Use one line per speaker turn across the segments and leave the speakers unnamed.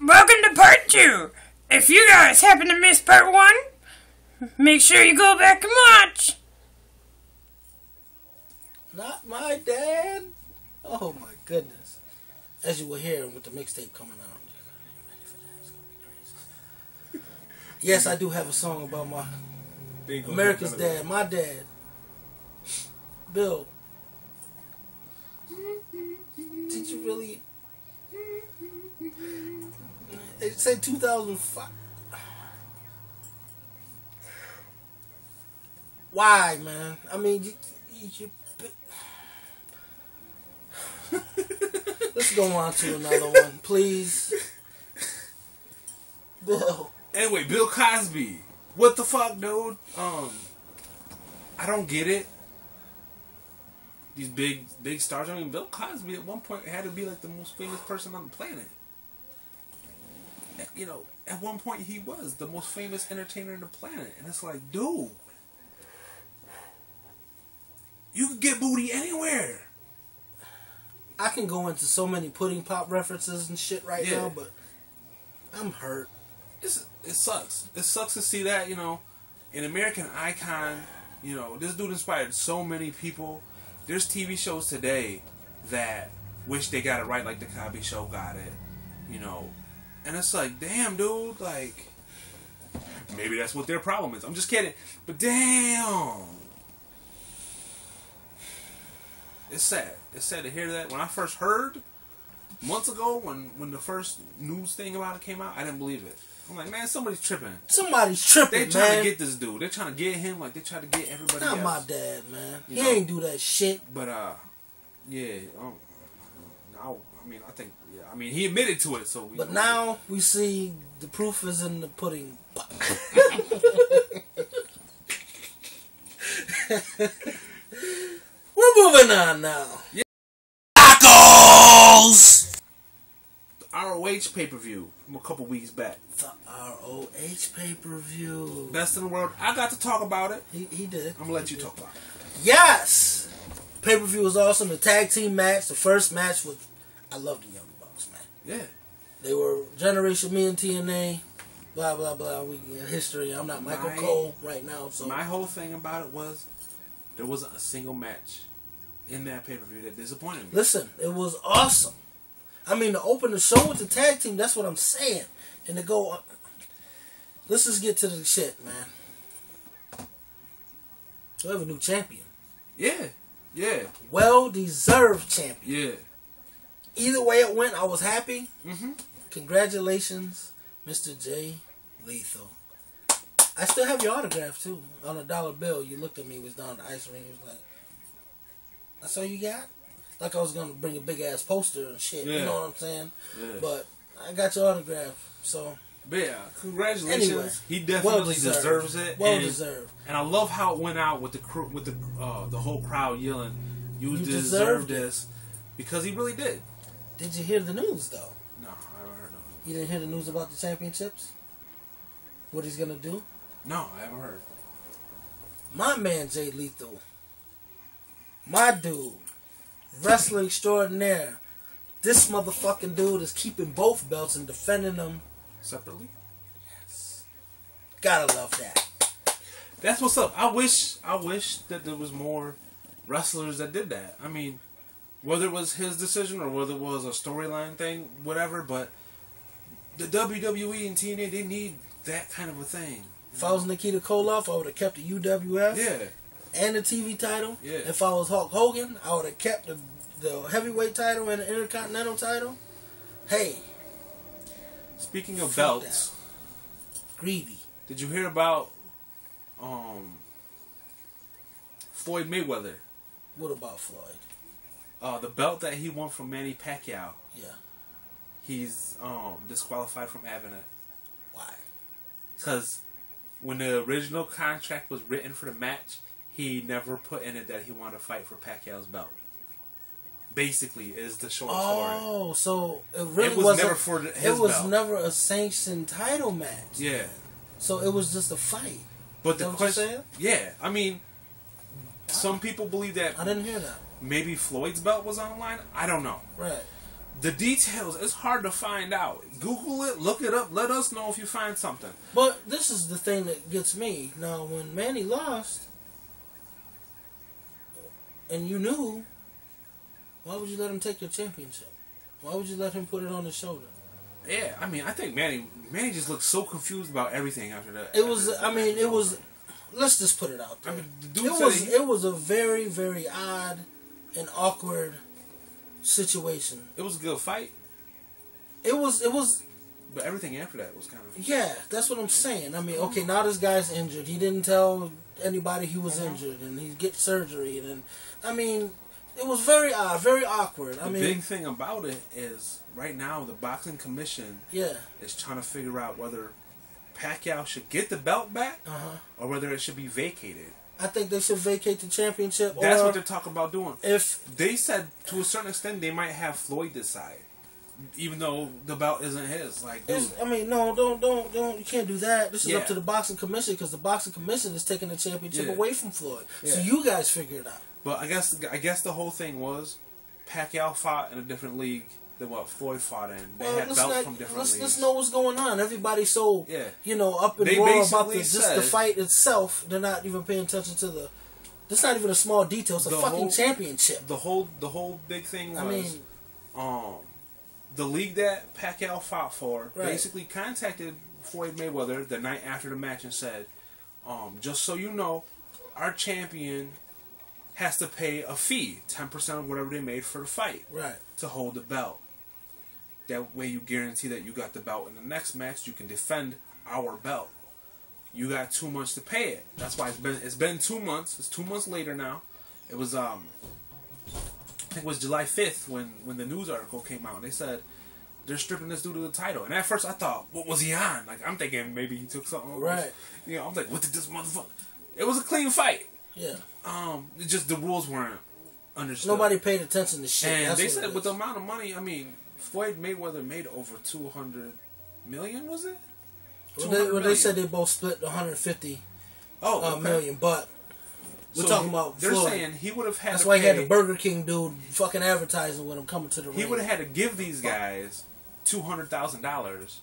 Welcome to part 2. If you guys happen to miss part 1, make sure you go back and watch.
Not my dad. Oh my goodness. As you will hear with the mixtape coming out. Yes, I do have a song about my America's dad, my dad. Bill, did you really? It said 2005. Why, man? I mean, let's go on to another one, please. Bill.
Anyway, Bill Cosby. What the fuck, dude? I don't get it. These big stars. I mean, Bill Cosby at one point had to be like the most famous person on the planet. You know, at one point he was the most famous entertainer on the planet. And it's like, dude, you could get booty anywhere.
I can go into so many pudding pop references and shit right now, but I'm hurt.
It sucks. It sucks to see that, you know, an American icon, you know, this dude inspired so many people. There's TV shows today that wish they got it right like the Cosby Show got it, you know. And it's like, damn, dude, like, maybe that's what their problem is. I'm just kidding. But damn. It's sad. It's sad to hear that. When I first heard, months ago, when the first news thing about it came out, I didn't believe it. I'm like, man, somebody's tripping.
Somebody's tripping,
man. They trying to get this dude. They're trying to get him like they try to get everybody else.
Not my dad, man. He ain't do that shit.
But, yeah. I think, I mean, he admitted to it, so.
But now we see the proof is in the pudding. We're moving on now.
Yeah. Tacos! The ROH pay-per-view from a couple weeks back.
The ROH pay-per-view.
Best in the world. I got to talk about it.
He did.
I'm going to let you talk about it.
Yes! Pay-per-view was awesome. The tag team match, the first match was... I love the Young Bucks, man.
Yeah.
They were Generation Me and TNA. Blah, blah, blah. We in history. I'm not Michael Cole right now. So
my whole thing about it was there wasn't a single match in that pay-per-view that disappointed me.
Listen, it was awesome. I mean, to open the show with the tag team, that's what I'm saying. And to go... Let's just get to the shit, man. We have a new champion.
Yeah. Yeah.
Well-deserved champion.
Yeah.
Either way it went, I was happy.
Mm-hmm.
Congratulations, Mr. J. Lethal. I still have your autograph, too. On a dollar bill, you looked at me, it was down the ice ring. It was like, that's all you got? Like I was going to bring a big-ass poster and shit. Yeah. You know what I'm saying? Yeah. But I got your autograph, so...
But yeah, congratulations. Anyway, he definitely deserves it.
Well deserved.
And I love how it went out with the whole crowd yelling, "You deserve this," because he really did.
Did you hear the news though?
No, I haven't heard no news.
You didn't hear the news about the championships? What he's gonna do?
No, I haven't heard.
My man Jay Lethal, my dude, wrestler extraordinaire. This motherfucking dude is keeping both belts and defending them.
Separately?
Yes. Gotta love that.
That's what's up. I wish that there was more wrestlers that did that. I mean, whether it was his decision or whether it was a storyline thing, whatever, but the WWE and TNA, they need that kind of a thing.
If I was Nikita Koloff, I would have kept the UWF.
Yeah.
And the TV title.
Yeah.
If I was Hulk Hogan, I would have kept the heavyweight title and the Intercontinental title. Hey.
Speaking of belts,
greedy.
Did you hear about Floyd Mayweather?
What about Floyd?
The belt that he won from Manny Pacquiao.
Yeah.
He's disqualified from having it.
Why?
Because when the original contract was written for the match, he never put in it that he wanted to fight for Pacquiao's belt. Basically, is the short story.
Oh, so it really
was never for his
It was
belt.
never a sanctioned title match.
Yeah.
So it was just a fight.
But the
question,
yeah, I mean, some people believe that
I didn't hear that.
maybe Floyd's belt was on the line. I don't know.
Right.
the details, it's hard to find out. Google it, look it up, let us know if you find something.
But this is the thing that gets me. Now, when Manny lost, and you knew, why would you let him take your championship? Why would you let him put it on his shoulder?
Yeah, I mean, I think Manny just looked so confused about everything after that.
It was. Let's just put it out there.
I mean, the dude
it was a very, very odd and awkward situation.
It was a good fight.
It was.
But everything after that was kind of...
Yeah, that's what I'm saying. I mean, okay, now this guy's injured. He didn't tell anybody he was injured, and he get surgery, and I mean, it was very odd, very awkward.
The big thing about it is right now the boxing commission is trying to figure out whether Pacquiao should get the belt back or whether it should be vacated.
I think they should vacate the championship.
That's what they're talking about doing.
If
they said to a certain extent they might have Floyd decide, even though the belt isn't his. Like, dude.
I mean, no, don't. You can't do that. This is up to the boxing commission because the boxing commission is taking the championship away from Floyd. So you guys figure it out.
But I guess the whole thing was Pacquiao fought in a different league than what Floyd fought in. They had belts from different leagues.
Let's know what's going on. Everybody's so up in
they
roar about the fight itself. They're not even paying attention to the. It's not even a small detail. It's a fucking championship.
The whole big thing was, the league that Pacquiao fought for basically contacted Floyd Mayweather the night after the match and said, just so you know, our champion has to pay a fee, 10% of whatever they made for the fight, to hold the belt. That way you guarantee that you got the belt in the next match. You can defend our belt. You got 2 months to pay it. That's why it's been 2 months. It's 2 months later now. It was I think it was July 5th when the news article came out. And they said they're stripping this dude of the title. And at first I thought, what was he on? Like, I'm thinking maybe he took something. You know, I'm like, what did this motherfucker? It was a clean fight.
Yeah.
It just the rules weren't understood.
Nobody paid attention to shit.
And they said with the amount of money, I mean, Floyd Mayweather made over $200 million, was it?
Well, they said they both split 150 million, but we're talking about
They're
Floyd.
saying he would have had
That's
to
why
pay,
he had the Burger King dude fucking advertising when him coming to the ring.
He would have had to give these guys $200,000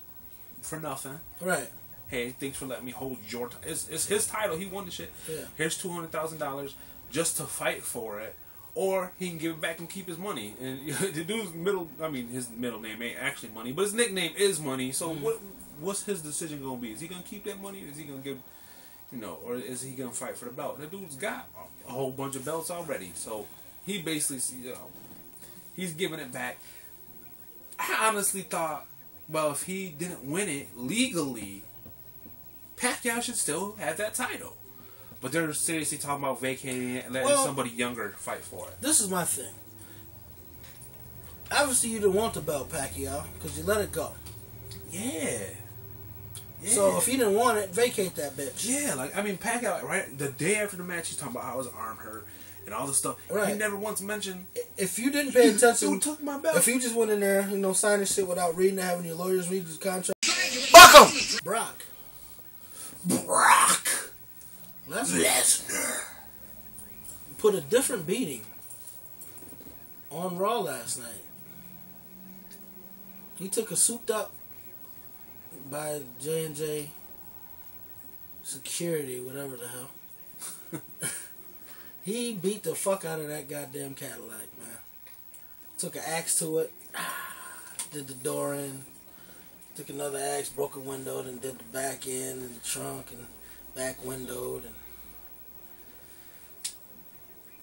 for nothing.
Right.
Hey, thanks for letting me hold your title. It's his title. He won the shit.
Yeah.
Here's $200,000 just to fight for it. Or he can give it back and keep his money. And the dude's his middle name ain't actually Money, but his nickname is Money. So what's his decision going to be? Is he going to keep that money? Or is he going to give, or is he going to fight for the belt? And the dude's got a whole bunch of belts already. So he basically, he's giving it back. I honestly thought, well, if he didn't win it legally, Pacquiao should still have that title. But they're seriously talking about vacating it and letting somebody younger fight for it.
This is my thing. Obviously, you didn't want the belt, Pacquiao, because you let it go.
Yeah.
So if you didn't want it, vacate that bitch.
Yeah, Pacquiao, right? The day after the match, he's talking about how his arm hurt and all this stuff.
Right.
He never once mentioned.
If you didn't pay attention,
dude took my belt.
If you just went in there, signing shit without reading and having your lawyers read your contract. Fuck him! Brock. Lesnar put a different beating on Raw last night. He took a souped up by J&J security, whatever the hell. He beat the fuck out of that goddamn Cadillac, man. Took an axe to it, did the door in, took another axe, broke a window, then did the back end and the trunk and back windowed, and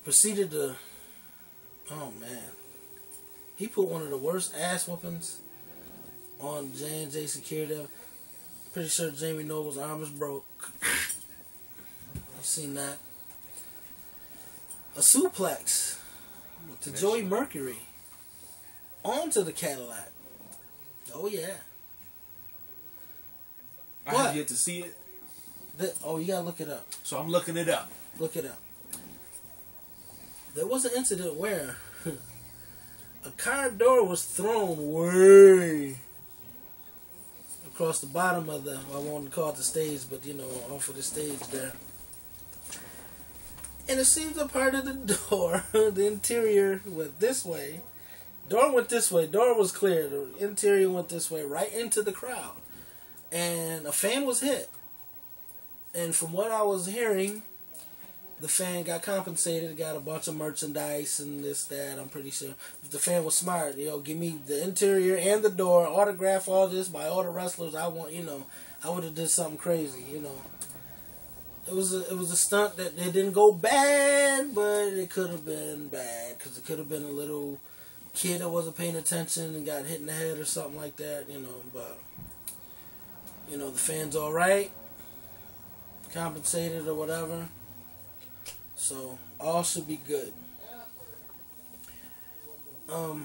proceeded to, oh man, he put one of the worst ass whoopings on J&J security ever. Pretty sure Jamie Noble's arm is broke. I've seen that. A suplex to Joey Mercury onto the Cadillac. Oh yeah.
I have yet to see it.
You gotta look it up.
So I'm looking it up.
Look it up. There was an incident where a car door was thrown way across the bottom of the, I won't call it the stage, but off of the stage there. And it seems a part of the door, the interior went this way, Door went this way. Door was clear. The interior went this way, right into the crowd. And a fan was hit. And from what I was hearing, the fan got compensated, got a bunch of merchandise and this, that, I'm pretty sure. If the fan was smart, give me the interior and the door, autograph all this by all the wrestlers I want, I would have did something crazy, It was a stunt that it didn't go bad, but it could have been bad, because it could have been a little kid that wasn't paying attention and got hit in the head or something like that, but, the fan's alright, compensated or whatever. So, all should be good. I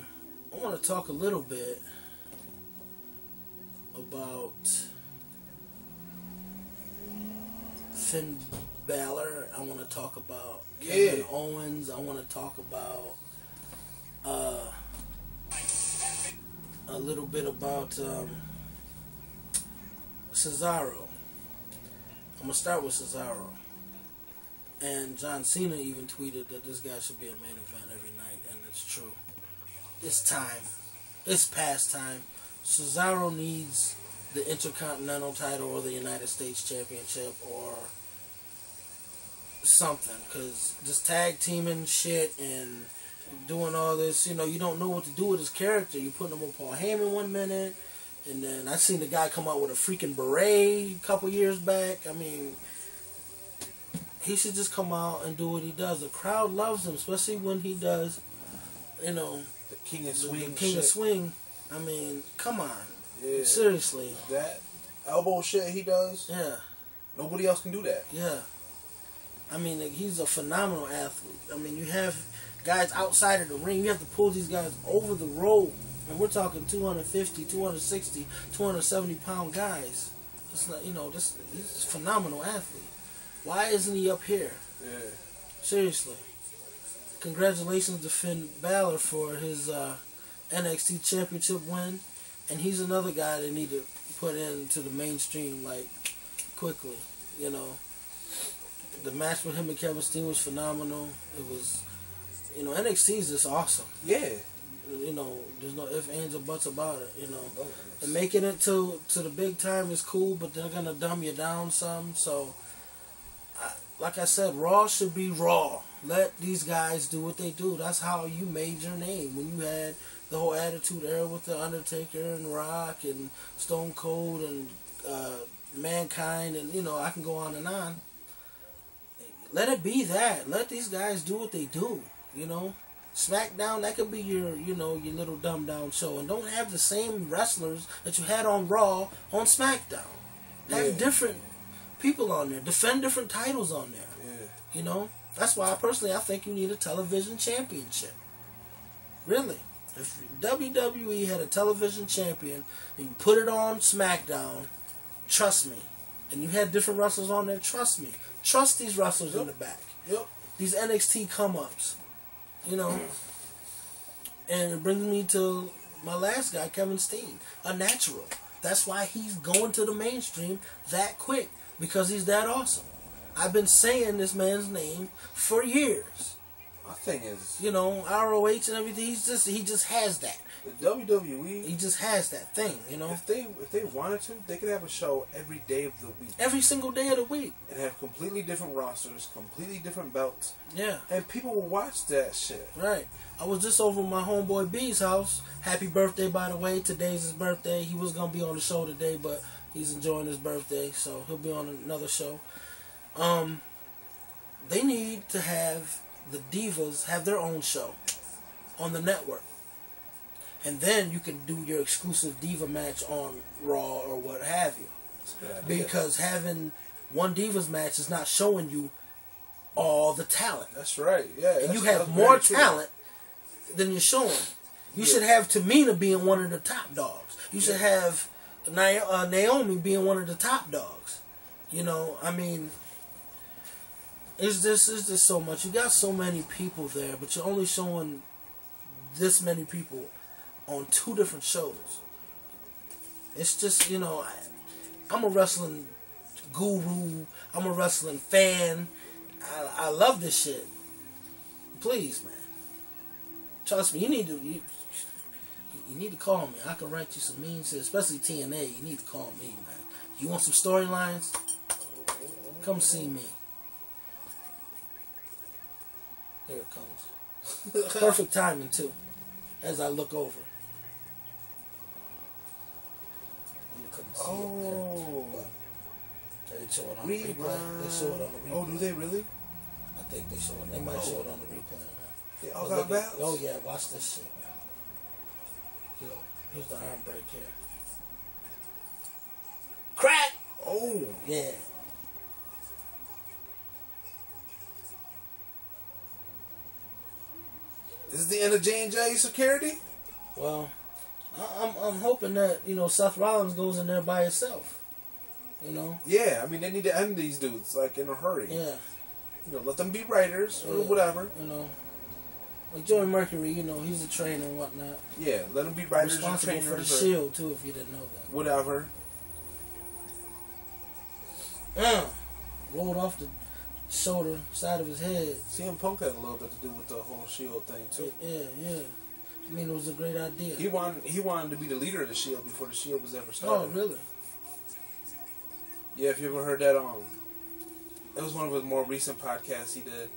want to talk a little bit about Finn Balor. I want to talk about Kevin Owens. I want to talk about a little bit about Cesaro. I'm going to start with Cesaro. And John Cena even tweeted that this guy should be a main event every night, and it's true. It's time. It's past time. Cesaro needs the Intercontinental title or the United States Championship or something, because just tag teaming shit and doing all this, you don't know what to do with his character. You putting him with Paul Heyman 1 minute, and then I seen the guy come out with a freaking beret a couple years back. I mean, he should just come out and do what he does. The crowd loves him, especially when he does, the
King of Swing.
The King of Swing. I mean, come on. Yeah. Seriously.
That elbow shit he does.
Yeah.
Nobody else can do that.
Yeah. I mean, he's a phenomenal athlete. I mean, you have guys outside of the ring. You have to pull these guys over the rope. And we're talking 250, 260, 270 pound guys. It's not, he's a phenomenal athlete. Why isn't he up here?
Yeah.
Seriously. Congratulations to Finn Balor for his NXT Championship win. And he's another guy they need to put into the mainstream, quickly. The match with him and Kevin Steen was phenomenal. It was, NXT is just awesome.
Yeah.
There's no ifs, ands, or buts about it, And making it to the big time is cool, but they're going to dumb you down some, so... Like I said, Raw should be Raw. Let these guys do what they do. That's how you made your name. When you had the whole Attitude Era with The Undertaker and Rock and Stone Cold and Mankind and, I can go on and on. Let it be that. Let these guys do what they do, SmackDown, that could be your little dumbed down show. And don't have the same wrestlers that you had on Raw on SmackDown. Have different people on there. Defend different titles on there. Yeah. That's why I think you need a television championship. Really. If WWE had a television champion and you put it on SmackDown, trust me. And you had different wrestlers on there, trust me. Trust these wrestlers in the back.
Yep.
These NXT come-ups. And it brings me to my last guy, Kevin Steen. A natural. That's why he's going to the mainstream that quick. Because he's that awesome. I've been saying this man's name for years.
My thing is,
ROH and everything. He just has that.
The WWE.
He just has that thing.
If they wanted to, they could have a show every day of the week.
Every single day of the week.
And have completely different rosters, completely different belts.
Yeah.
And people will watch that shit.
Right. I was just over at my homeboy B's house. Happy birthday, by the way. Today's his birthday. He was gonna be on the show today, but he's enjoying his birthday, so he'll be on another show. They need to have the Divas have their own show on the network. And then you can do your exclusive Diva match on Raw or what have you. Because having one Divas match is not showing you all the talent.
That's right, yeah.
And you have more talent than you're showing. You should have Tamina being one of the top dogs. You should have Naomi being one of the top dogs. It's just so much. You got so many people there, but you're only showing this many people on 2 different shows. It's just, I'm a wrestling guru. I'm a wrestling fan. I love this shit. Please, man. Trust me, you need to... You need to call me. I can write you some mean shit, especially TNA. You need to call me, man. You want some storylines? Come see me. Here it comes. Perfect timing, too. As I look over. You couldn't see it there. They show it on the replay. They show it on the replay.
Oh, do they really?
I think they show it. They might show it on the replay, man.
They all got belts?
Oh, yeah. Watch this shit, man. Yo, here's the arm break here. Crack!
Oh.
Yeah.
Is this the end of J&J security?
Well, I'm hoping that, Seth Rollins goes in there by himself.
Yeah, I mean, they need to end these dudes, like, in a hurry.
Yeah.
Let them be writers or whatever.
Like Joey Mercury, he's a trainer and whatnot.
Yeah, let them be writers and
responsible
trainers.
for the Shield, too, if you didn't know that.
Whatever.
Rolled off the shoulder, side of his head.
CM Punk had a little bit to do with the whole Shield thing, too.
Yeah. I mean, it was a great idea.
He wanted to be the leader of the Shield before the Shield was ever started.
Oh, really?
Yeah, if you ever heard that, it was one of his more recent podcasts he did.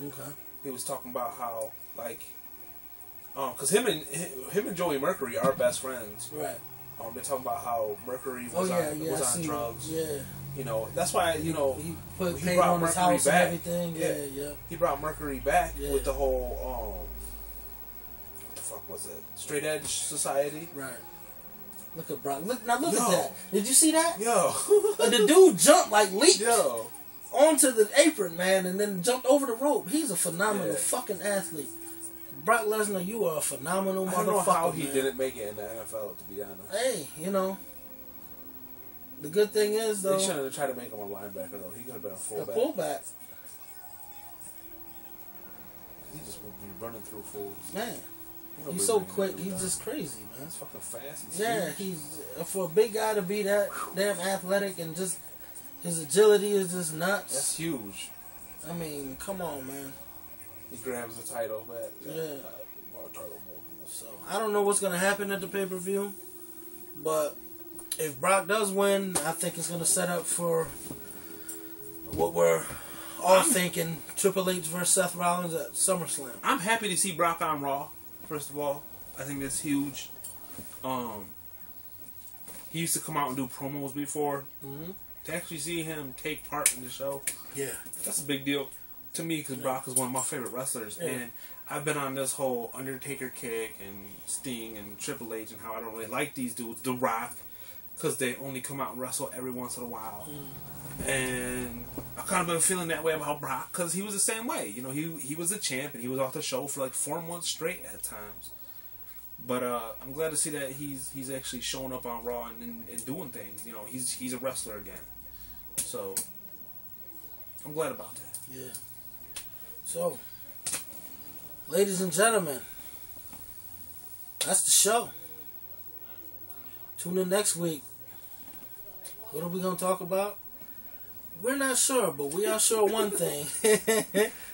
Okay.
He was talking about how, like, because him and Joey Mercury are best friends.
Right.
They're talking about how Mercury was on drugs.
Yeah.
That's why,
he paid on his house
back.
and everything. Yeah.
He brought Mercury back with the whole, what the fuck was it? Straight Edge Society.
Right. Look at Brock. Look at that. Did you see that?
Yo.
The dude jumped, leaped.
Yo.
Onto the apron, man, and then jumped over the rope. He's a phenomenal fucking athlete. Brock Lesnar, you are a phenomenal motherfucker. I don't know how
he didn't make it in the NFL, to be honest.
Hey, the good thing is, though...
They shouldn't have tried to make him a linebacker, though. He could have been a fullback.
A fullback.
He just would be running through fools.
Man, he's so quick. He's just crazy, man.
He's fucking fast.
He's for a big guy to be that damn athletic and just... His agility is just nuts.
That's huge.
I mean, come on, man.
He grabs the title back.
Yeah. So, I don't know what's going to happen at the pay-per-view. But if Brock does win, I think it's going to set up for what we're all thinking. Triple H versus Seth Rollins at SummerSlam.
I'm happy to see Brock on Raw, first of all. I think that's huge. He used to come out and do promos before. Mm-hmm. To actually see him take part in the show, that's a big deal to me because Brock is one of my favorite wrestlers, and I've been on this whole Undertaker kick and Sting and Triple H and how I don't really like these dudes, The Rock, because they only come out and wrestle every once in a while, and I've kind of been feeling that way about Brock because he was the same way. He was a champ and he was off the show for like 4 months straight at times. But I'm glad to see that he's actually showing up on Raw and doing things. He's a wrestler again. So I'm glad about that.
Yeah. So, ladies and gentlemen, that's the show. Tune in next week. What are we going to talk about? We're not sure, but we are sure one thing.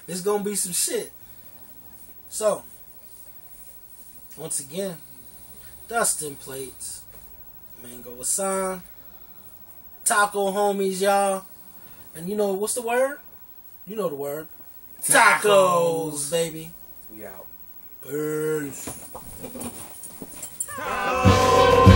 There's going to be some shit. So, once again, Dustin Plates, Mango Hassan, Taco Homies, y'all. And you know, what's the word? You know the word. Tacos, baby.
We out.
Peace.
Tacos.